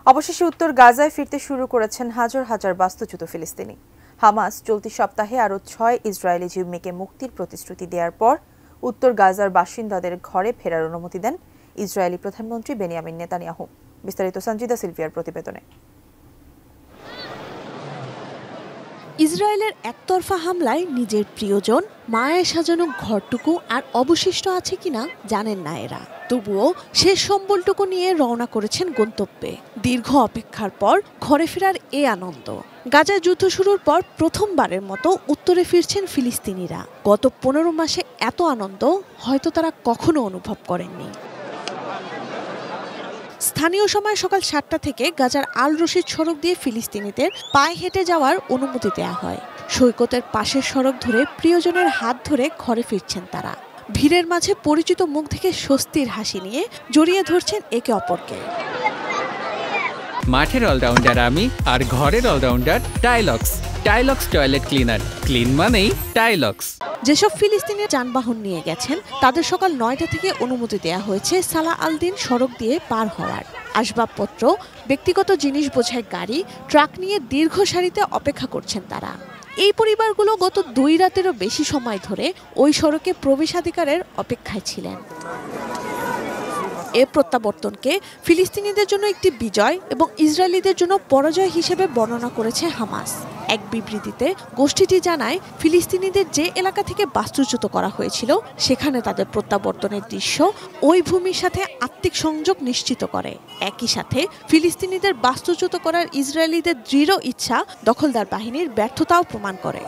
অবশেষে উত্তর গাজায় ফিরতে শুরু করেছেন হাজার হাজার বাস্তুচ্যুত ফিলিস্তিনি। হামাস চলতি সপ্তাহে আরও ৬ ইসরায়েলি জিম্মিকে মুক্তির প্রতিশ্রুতি দেওয়ার পর উত্তর গাজার বাসিন্দাদের ঘরে ফেরার অনুমতি দেন ইসরায়েলি প্রধানমন্ত্রী বেনিয়ামিন নেতানিয়াহু। বিস্তারিত সঞ্জিদা সিলভিয়ার প্রতিবেদনে। ইসরায়েলের একতরফা হামলায় নিজের প্রিয়জন, মায়ের সাজানো ঘরটুকু আর অবশিষ্ট আছে কিনা জানেন না এরা। তবুও শেষ সম্বলটুকু নিয়ে রওনা করেছেন গন্তব্যে। দীর্ঘ অপেক্ষার পর ঘরে ফেরার এই আনন্দ। গাজায় যুদ্ধ শুরুর পর প্রথমবারের মতো উত্তরে ফিরছেন ফিলিস্তিনিরা। গত ১৫ মাসে এত আনন্দ হয়তো তারা কখনো অনুভব করেননি। স্থানীয় সময় সকাল ৭টা থেকে গাজার আল রশিদ সড়ক দিয়ে ফিলিস্তিনিদের পায়ে হেঁটে যাওয়ার অনুমতি দেওয়া হয়। সৈকতের পাশের সড়ক ধরে প্রিয়জনের হাত ধরে ঘরে ফিরছেন তারা। ভিড়ের মাঝে পরিচিত মুখ থেকে স্বস্তির হাসি নিয়ে জড়িয়ে ধরছেন একে অপরকে। মাঠের অলরাউন্ডার আমি, আর ঘরের allrounder Tilex. Tilex toilet cleaner, clean মানেই টাইলক্স। যেসব ফিলিস্তিনি যানবাহন নিয়ে গেছেন তাদের সকাল ৯টা থেকে অনুমতি দেওয়া হয়েছে সালাহ আল দিন সড়ক দিয়ে পার হওয়ার। আসবাবপত্র, ব্যক্তিগত জিনিস বোঝাই গাড়ি, ট্রাক নিয়ে দীর্ঘ সারিতে অপেক্ষা করছেন তারা। এই পরিবারগুলো গত ২ রাতেরও বেশি সময় ধরে ওই সড়কে প্রবেশাধিকারের অপেক্ষায় ছিলেন। এ প্রত্যাবর্তনকে ফিলিস্তিনিদের জন্য একটি বিজয় এবং ইসরায়েলিদের জন্য পরাজয় হিসেবে বর্ণনা করেছে হামাস। এক বিবৃতিতে গোষ্ঠীটি জানায়, ফিলিস্তিনিদের যে এলাকা থেকে বাস্তুচ্যুত করা হয়েছিল সেখানে তাদের প্রত্যাবর্তনের দৃশ্য ওই ভূমির সাথে আত্মিক সংযোগ নিশ্চিত করে। একই সাথে ফিলিস্তিনিদের বাস্তুচ্যুত করার ইসরায়েলিদের দৃঢ় ইচ্ছা দখলদার বাহিনীর ব্যর্থতাও প্রমাণ করে।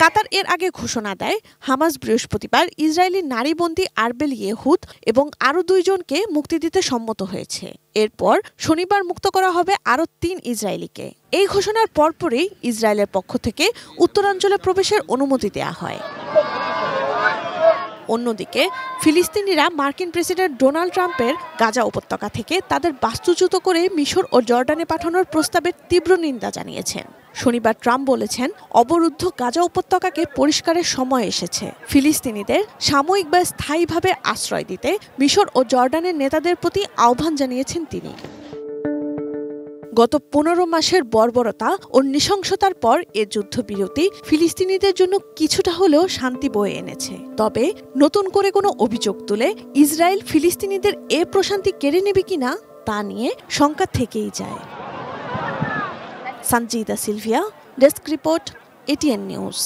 কাতার এর আগে ঘোষণা দেয়, হামাস বৃহস্পতিবার ইসরায়েলি নারীবন্দী আরবেল ইয়েহুদ এবং আরও ২ জনকে মুক্তি দিতে সম্মত হয়েছে। এরপর শনিবার মুক্ত করা হবে আরও ৩ ইসরায়েলিকে। এই ঘোষণার পরপরই ইসরায়েলের পক্ষ থেকে উত্তরাঞ্চলে প্রবেশের অনুমতি দেওয়া হয়। অন্যদিকে ফিলিস্তিনিরা মার্কিন প্রেসিডেন্ট ডোনাল্ড ট্রাম্পের গাজা উপত্যকা থেকে তাদের বাস্তুচ্যুত করে মিশর ও জর্ডানে পাঠানোর প্রস্তাবের তীব্র নিন্দা জানিয়েছেন। শনিবার ট্রাম্প বলেছেন, অবরুদ্ধ গাজা উপত্যকাকে পরিষ্কারের সময় এসেছে। ফিলিস্তিনিদের সাময়িক বা স্থায়ীভাবে আশ্রয় দিতে মিশর ও জর্ডানের নেতাদের প্রতি আহ্বান জানিয়েছেন তিনি। গত ১৫ মাসের বর্বরতা ও নৃশংসতার পর এ যুদ্ধবিরতি ফিলিস্তিনিদের জন্য কিছুটা হলেও শান্তি বয়ে এনেছে। তবে নতুন করে কোনো অভিযোগ তুলে ইসরায়েল ফিলিস্তিনিদের এ প্রশান্তি কেড়ে নেবে কিনা তা নিয়ে শঙ্কা থেকেই যায়। Sanjida Sylvia, desk report, ATN news.